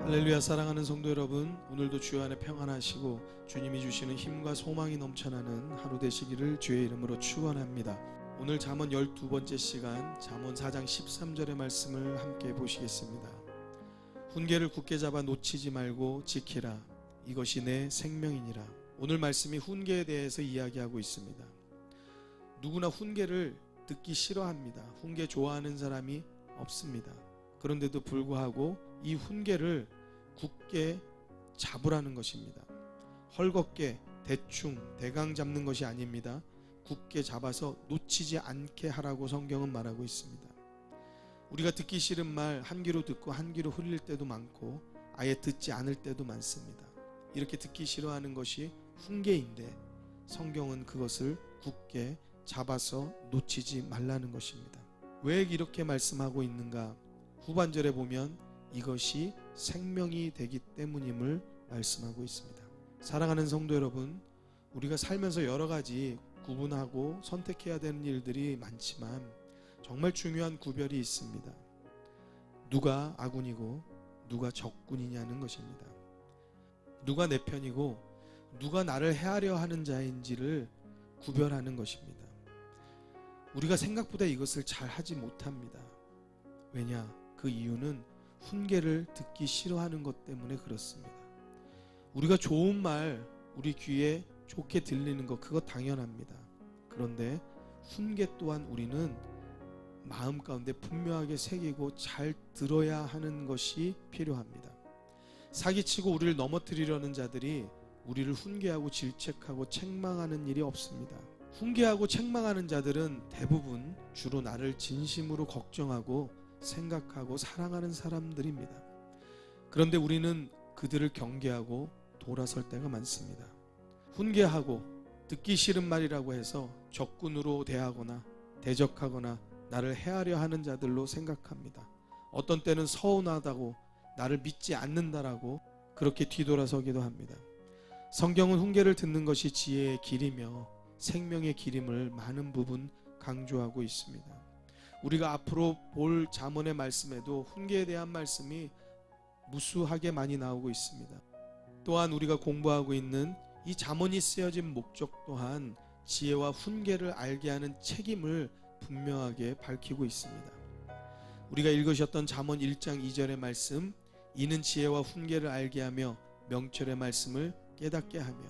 할렐루야. 사랑하는 성도 여러분, 오늘도 주여 안에 평안하시고 주님이 주시는 힘과 소망이 넘쳐나는 하루 되시기를 주의 이름으로 축원합니다. 오늘 잠언 12번째 시간 잠언 4장 13절의 말씀을 함께 보시겠습니다. 훈계를 굳게 잡아 놓치지 말고 지키라. 이것이 내 생명이니라. 오늘 말씀이 훈계에 대해서 이야기하고 있습니다. 누구나 훈계를 듣기 싫어합니다. 훈계 좋아하는 사람이 없습니다. 그런데도 불구하고 이 훈계를 굳게 잡으라는 것입니다. 헐겁게 대충 대강 잡는 것이 아닙니다. 굳게 잡아서 놓치지 않게 하라고 성경은 말하고 있습니다. 우리가 듣기 싫은 말 한 귀로 듣고 한 귀로 흘릴 때도 많고 아예 듣지 않을 때도 많습니다. 이렇게 듣기 싫어하는 것이 훈계인데 성경은 그것을 굳게 잡아서 놓치지 말라는 것입니다. 왜 이렇게 말씀하고 있는가? 후반절에 보면 이것이 생명이 되기 때문임을 말씀하고 있습니다. 사랑하는 성도 여러분, 우리가 살면서 여러 가지 구분하고 선택해야 되는 일들이 많지만 정말 중요한 구별이 있습니다. 누가 아군이고 누가 적군이냐는 것입니다. 누가 내 편이고 누가 나를 해하려 하는 자인지를 구별하는 것입니다. 우리가 생각보다 이것을 잘 하지 못합니다. 왜냐? 그 이유는 훈계를 듣기 싫어하는 것 때문에 그렇습니다. 우리가 좋은 말 우리 귀에 좋게 들리는 것 그거 당연합니다. 그런데 훈계 또한 우리는 마음 가운데 분명하게 새기고 잘 들어야 하는 것이 필요합니다. 사기치고 우리를 넘어뜨리려는 자들이 우리를 훈계하고 질책하고 책망하는 일이 없습니다. 훈계하고 책망하는 자들은 대부분 주로 나를 진심으로 걱정하고 생각하고 사랑하는 사람들입니다. 그런데 우리는 그들을 경계하고 돌아설 때가 많습니다. 훈계하고 듣기 싫은 말이라고 해서 적군으로 대하거나 대적하거나 나를 해하려 하는 자들로 생각합니다. 어떤 때는 서운하다고 나를 믿지 않는다라고 그렇게 뒤돌아서기도 합니다. 성경은 훈계를 듣는 것이 지혜의 길이며 생명의 길임을 많은 부분 강조하고 있습니다. 우리가 앞으로 볼 잠언의 말씀에도 훈계에 대한 말씀이 무수하게 많이 나오고 있습니다. 또한 우리가 공부하고 있는 이 잠언이 쓰여진 목적 또한 지혜와 훈계를 알게 하는 책임을 분명하게 밝히고 있습니다. 우리가 읽으셨던 잠언 1장 2절의 말씀, 이는 지혜와 훈계를 알게 하며 명철의 말씀을 깨닫게 하며,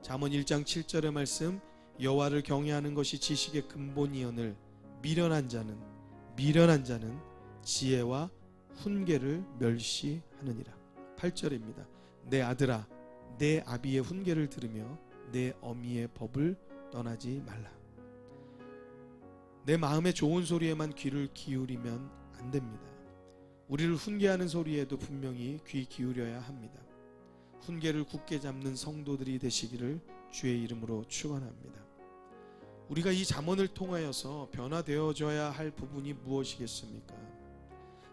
잠언 1장 7절의 말씀, 여호와를 경외하는 것이 지식의 근본이오늘 미련한 자는 지혜와 훈계를 멸시하느니라. 8절입니다. 내 아들아, 내 아비의 훈계를 들으며 내 어미의 법을 떠나지 말라. 내 마음의 좋은 소리에만 귀를 기울이면 안 됩니다. 우리를 훈계하는 소리에도 분명히 귀 기울여야 합니다. 훈계를 굳게 잡는 성도들이 되시기를 주의 이름으로 축원합니다. 우리가 이 잠언을 통하여서 변화되어져야 할 부분이 무엇이겠습니까?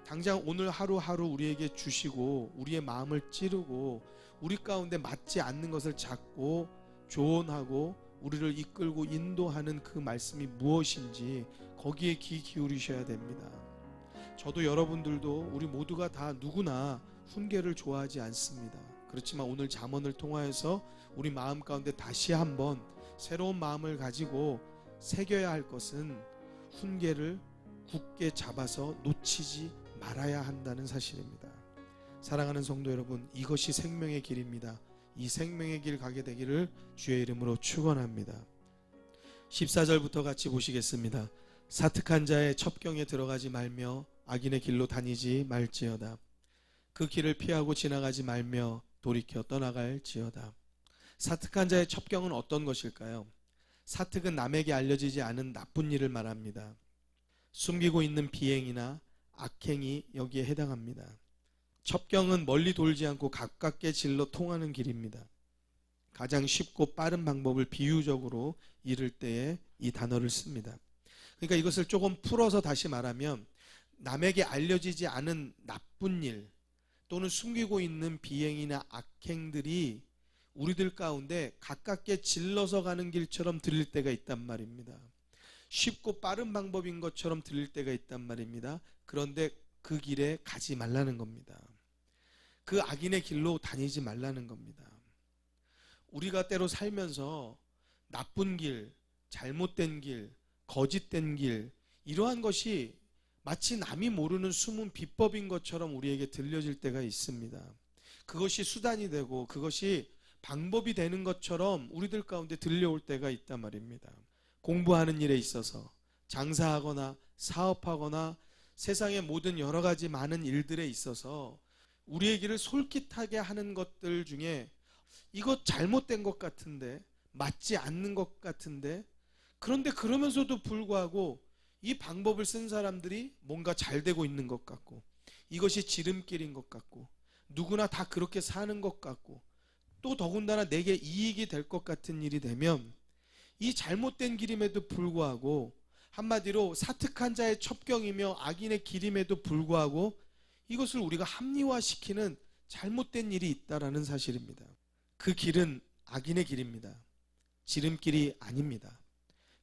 당장 오늘 하루하루 우리에게 주시고 우리의 마음을 찌르고 우리 가운데 맞지 않는 것을 잡고 조언하고 우리를 이끌고 인도하는 그 말씀이 무엇인지 거기에 귀 기울이셔야 됩니다. 저도 여러분들도 우리 모두가 다 누구나 훈계를 좋아하지 않습니다. 그렇지만 오늘 잠언을 통하여서 우리 마음 가운데 다시 한번 새로운 마음을 가지고 새겨야 할 것은 훈계를 굳게 잡아서 놓치지 말아야 한다는 사실입니다. 사랑하는 성도 여러분, 이것이 생명의 길입니다. 이 생명의 길 가게 되기를 주의 이름으로 축원합니다. 14절부터 같이 보시겠습니다. 사특한 자의 첩경에 들어가지 말며 악인의 길로 다니지 말지어다. 그 길을 피하고 지나가지 말며 돌이켜 떠나갈지어다. 사특한 자의 첩경은 어떤 것일까요? 사특은 남에게 알려지지 않은 나쁜 일을 말합니다. 숨기고 있는 비행이나 악행이 여기에 해당합니다. 첩경은 멀리 돌지 않고 가깝게 질러 통하는 길입니다. 가장 쉽고 빠른 방법을 비유적으로 이를 때에 이 단어를 씁니다. 그러니까 이것을 조금 풀어서 다시 말하면 남에게 알려지지 않은 나쁜 일 또는 숨기고 있는 비행이나 악행들이 우리들 가운데 가깝게 질러서 가는 길처럼 들릴 때가 있단 말입니다. 쉽고 빠른 방법인 것처럼 들릴 때가 있단 말입니다. 그런데 그 길에 가지 말라는 겁니다. 그 악인의 길로 다니지 말라는 겁니다. 우리가 때로 살면서 나쁜 길, 잘못된 길, 거짓된 길, 이러한 것이 마치 남이 모르는 숨은 비법인 것처럼 우리에게 들려질 때가 있습니다. 그것이 수단이 되고 그것이 방법이 되는 것처럼 우리들 가운데 들려올 때가 있단 말입니다. 공부하는 일에 있어서, 장사하거나 사업하거나 세상의 모든 여러 가지 많은 일들에 있어서 우리의 길을 솔깃하게 하는 것들 중에 이거 잘못된 것 같은데, 맞지 않는 것 같은데, 그런데 그러면서도 불구하고 이 방법을 쓴 사람들이 뭔가 잘 되고 있는 것 같고, 이것이 지름길인 것 같고, 누구나 다 그렇게 사는 것 같고, 또 더군다나 내게 이익이 될 것 같은 일이 되면 이 잘못된 길임에도 불구하고, 한마디로 사특한 자의 첩경이며 악인의 길임에도 불구하고 이것을 우리가 합리화시키는 잘못된 일이 있다라는 사실입니다. 그 길은 악인의 길입니다. 지름길이 아닙니다.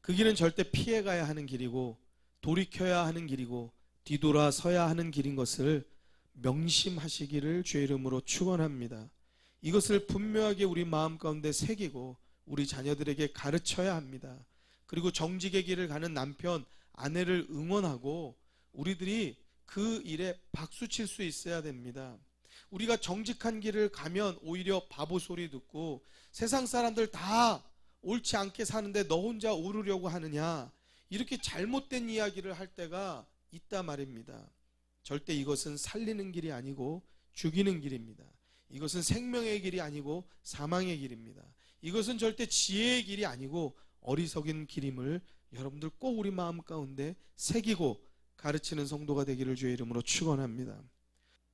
그 길은 절대 피해가야 하는 길이고 돌이켜야 하는 길이고 뒤돌아서야 하는 길인 것을 명심하시기를 주의 이름으로 축원합니다. 이것을 분명하게 우리 마음 가운데 새기고 우리 자녀들에게 가르쳐야 합니다. 그리고 정직의 길을 가는 남편, 아내를 응원하고 우리들이 그 일에 박수칠 수 있어야 됩니다. 우리가 정직한 길을 가면 오히려 바보 소리 듣고 세상 사람들 다 옳지 않게 사는데 너 혼자 오르려고 하느냐, 이렇게 잘못된 이야기를 할 때가 있다 말입니다. 절대 이것은 살리는 길이 아니고 죽이는 길입니다. 이것은 생명의 길이 아니고 사망의 길입니다. 이것은 절대 지혜의 길이 아니고 어리석은 길임을 여러분들 꼭 우리 마음 가운데 새기고 가르치는 성도가 되기를 주의 이름으로 축원합니다.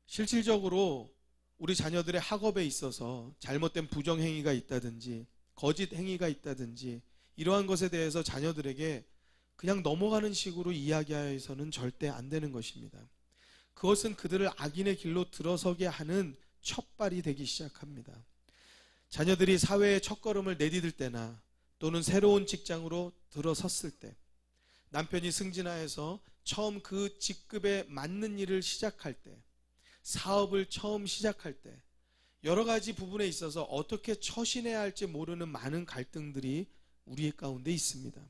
실질적으로 우리 자녀들의 학업에 있어서 잘못된 부정행위가 있다든지 거짓 행위가 있다든지 이러한 것에 대해서 자녀들에게 그냥 넘어가는 식으로 이야기하여서는 절대 안 되는 것입니다. 그것은 그들을 악인의 길로 들어서게 하는 첫발이 되기 시작합니다. 자녀들이 사회의 첫걸음을 내디딜 때나 또는 새로운 직장으로 들어섰을 때, 남편이 승진하여서 처음 그 직급에 맞는 일을 시작할 때, 사업을 처음 시작할 때, 여러 가지 부분에 있어서 어떻게 처신해야 할지 모르는 많은 갈등들이 우리 가운데 있습니다.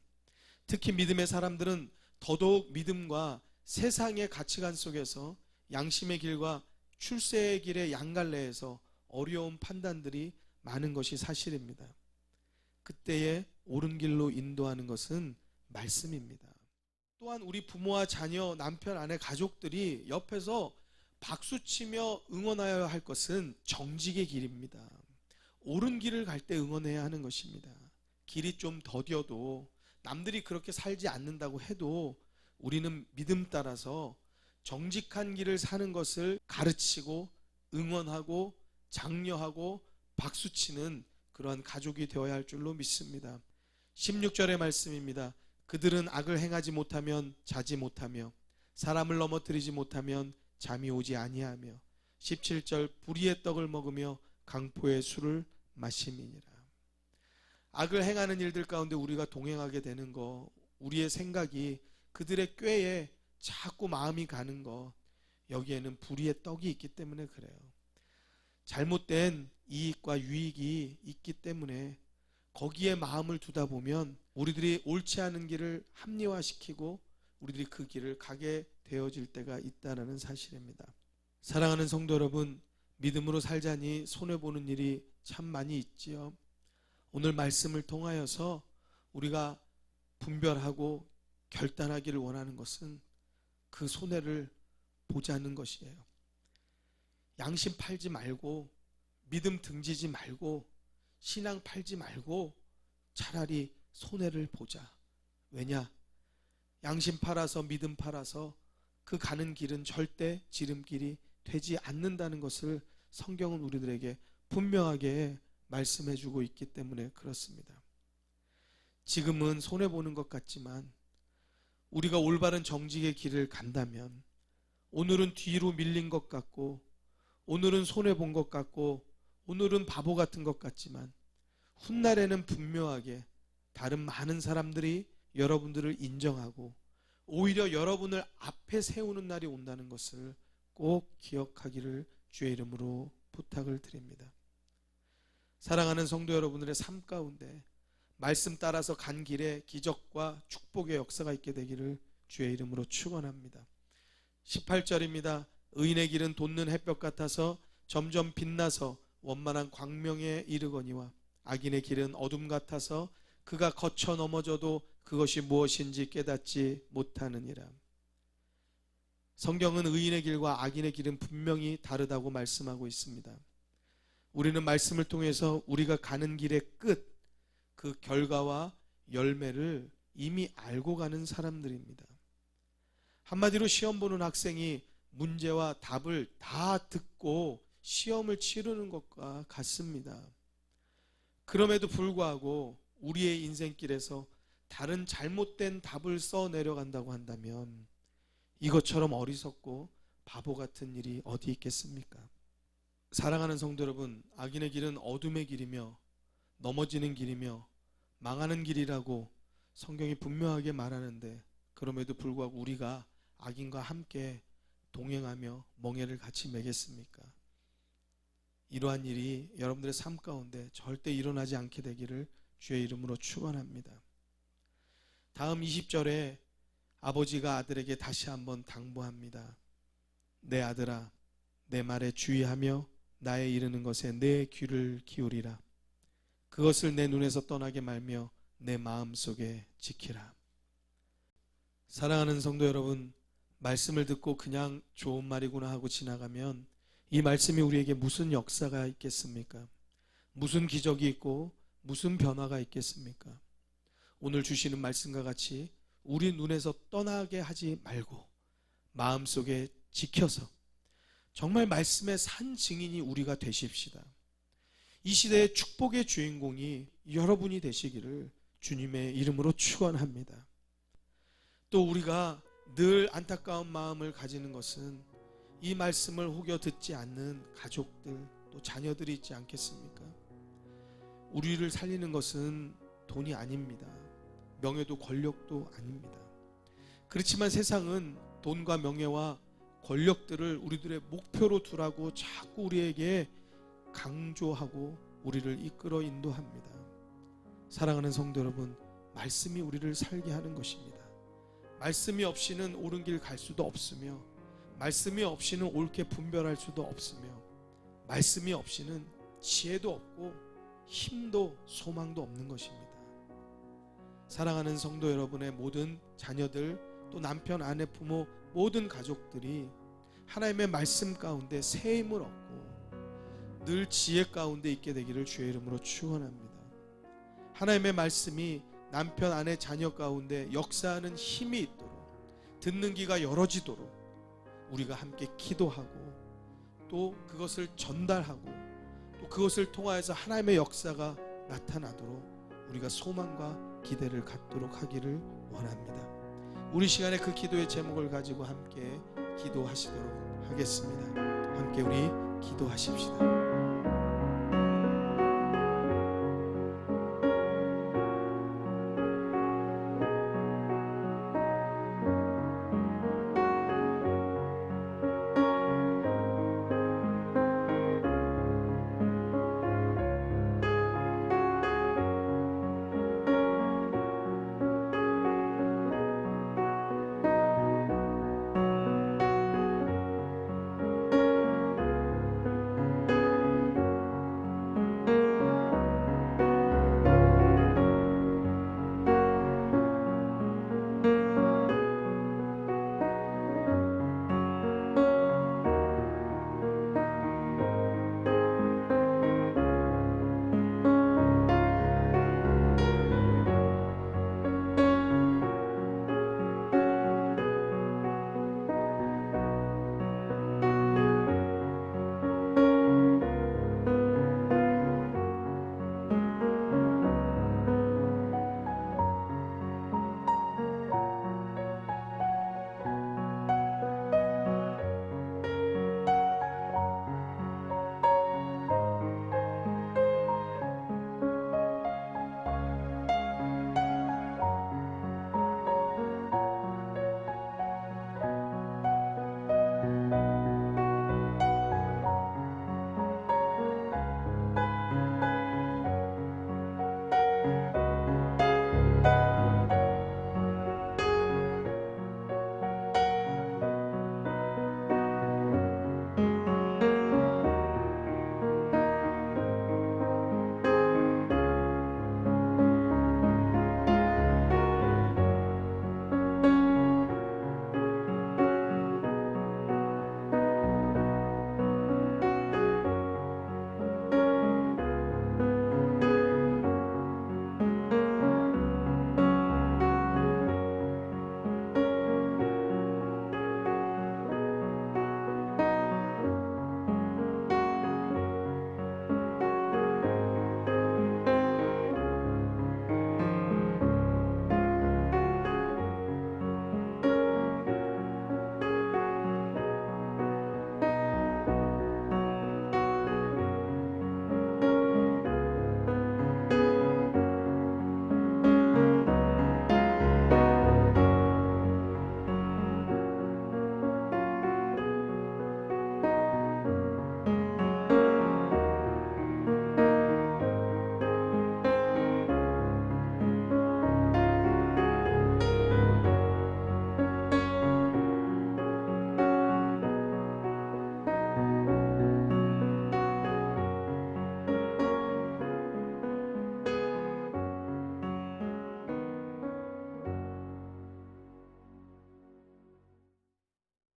특히 믿음의 사람들은 더더욱 믿음과 세상의 가치관 속에서 양심의 길과 출세의 길의 양갈래에서 어려운 판단들이 많은 것이 사실입니다. 그때에 옳은 길로 인도하는 것은 말씀입니다. 또한 우리 부모와 자녀, 남편, 아내, 가족들이 옆에서 박수치며 응원하여야 할 것은 정직의 길입니다. 옳은 길을 갈 때 응원해야 하는 것입니다. 길이 좀 더뎌도 남들이 그렇게 살지 않는다고 해도 우리는 믿음 따라서 정직한 길을 사는 것을 가르치고 응원하고 장려하고 박수치는 그러한 가족이 되어야 할 줄로 믿습니다. 16절의 말씀입니다. 그들은 악을 행하지 못하면 자지 못하며 사람을 넘어뜨리지 못하면 잠이 오지 아니하며 17절 불의의 떡을 먹으며 강포의 술을 마심이니라. 악을 행하는 일들 가운데 우리가 동행하게 되는 거, 우리의 생각이 그들의 꾀에 자꾸 마음이 가는 거, 여기에는 불의의 떡이 있기 때문에 그래요. 잘못된 이익과 유익이 있기 때문에 거기에 마음을 두다 보면 우리들이 옳지 않은 길을 합리화시키고 우리들이 그 길을 가게 되어질 때가 있다는 사실입니다. 사랑하는 성도 여러분, 믿음으로 살자니 손해보는 일이 참 많이 있지요. 오늘 말씀을 통하여서 우리가 분별하고 결단하기를 원하는 것은 그 손해를 보자는 것이에요. 양심 팔지 말고 믿음 등지지 말고 신앙 팔지 말고 차라리 손해를 보자. 왜냐? 양심 팔아서 믿음 팔아서 그 가는 길은 절대 지름길이 되지 않는다는 것을 성경은 우리들에게 분명하게 말씀해 주고 있기 때문에 그렇습니다. 지금은 손해보는 것 같지만 우리가 올바른 정직의 길을 간다면 오늘은 뒤로 밀린 것 같고 오늘은 손해본 것 같고 오늘은 바보 같은 것 같지만 훗날에는 분명하게 다른 많은 사람들이 여러분들을 인정하고 오히려 여러분을 앞에 세우는 날이 온다는 것을 꼭 기억하기를 주의 이름으로 부탁을 드립니다. 사랑하는 성도 여러분들의 삶 가운데 말씀 따라서 간 길에 기적과 축복의 역사가 있게 되기를 주의 이름으로 축원합니다. 18절입니다. 의인의 길은 돋는 햇볕 같아서 점점 빛나서 원만한 광명에 이르거니와 악인의 길은 어둠 같아서 그가 거쳐 넘어져도 그것이 무엇인지 깨닫지 못하느니라. 성경은 의인의 길과 악인의 길은 분명히 다르다고 말씀하고 있습니다. 우리는 말씀을 통해서 우리가 가는 길의 끝, 그 결과와 열매를 이미 알고 가는 사람들입니다. 한마디로 시험 보는 학생이 문제와 답을 다 듣고 시험을 치르는 것과 같습니다. 그럼에도 불구하고 우리의 인생길에서 다른 잘못된 답을 써 내려간다고 한다면 이것처럼 어리석고 바보 같은 일이 어디 있겠습니까? 사랑하는 성도 여러분, 악인의 길은 어둠의 길이며 넘어지는 길이며 망하는 길이라고 성경이 분명하게 말하는데, 그럼에도 불구하고 우리가 악인과 함께 동행하며 멍에를 같이 매겠습니까? 이러한 일이 여러분들의 삶 가운데 절대 일어나지 않게 되기를 주의 이름으로 축원합니다. 다음 20절에 아버지가 아들에게 다시 한번 당부합니다. 내 아들아, 내 말에 주의하며 나의 이르는 것에 내 귀를 기울이라. 그것을 내 눈에서 떠나게 말며 내 마음속에 지키라. 사랑하는 성도 여러분, 말씀을 듣고 그냥 좋은 말이구나 하고 지나가면 이 말씀이 우리에게 무슨 역사가 있겠습니까? 무슨 기적이 있고 무슨 변화가 있겠습니까? 오늘 주시는 말씀과 같이 우리 눈에서 떠나게 하지 말고 마음속에 지켜서 정말 말씀의 산 증인이 우리가 되십시다. 이 시대의 축복의 주인공이 여러분이 되시기를 주님의 이름으로 축원합니다. 또 우리가 늘 안타까운 마음을 가지는 것은 이 말씀을 혹여 듣지 않는 가족들, 또 자녀들이 있지 않겠습니까? 우리를 살리는 것은 돈이 아닙니다. 명예도 권력도 아닙니다. 그렇지만 세상은 돈과 명예와 권력들을 우리들의 목표로 두라고 자꾸 우리에게 강조하고 우리를 이끌어 인도합니다. 사랑하는 성도 여러분, 말씀이 우리를 살게 하는 것입니다. 말씀이 없이는 옳은 길 갈 수도 없으며, 말씀이 없이는 옳게 분별할 수도 없으며, 말씀이 없이는 지혜도 없고 힘도 소망도 없는 것입니다. 사랑하는 성도 여러분의 모든 자녀들, 또 남편, 아내, 부모, 모든 가족들이 하나님의 말씀 가운데 새 힘을 얻고 늘 지혜 가운데 있게 되기를 주의 이름으로 축원합니다. 하나님의 말씀이 남편, 아내, 자녀 가운데 역사하는 힘이 있도록, 듣는 귀가 열어지도록 우리가 함께 기도하고 또 그것을 전달하고 또 그것을 통하여서 하나님의 역사가 나타나도록 우리가 소망과 기대를 갖도록 하기를 원합니다. 우리 시간에 그 기도의 제목을 가지고 함께 기도하시도록 하겠습니다. 함께 우리 기도하십시다.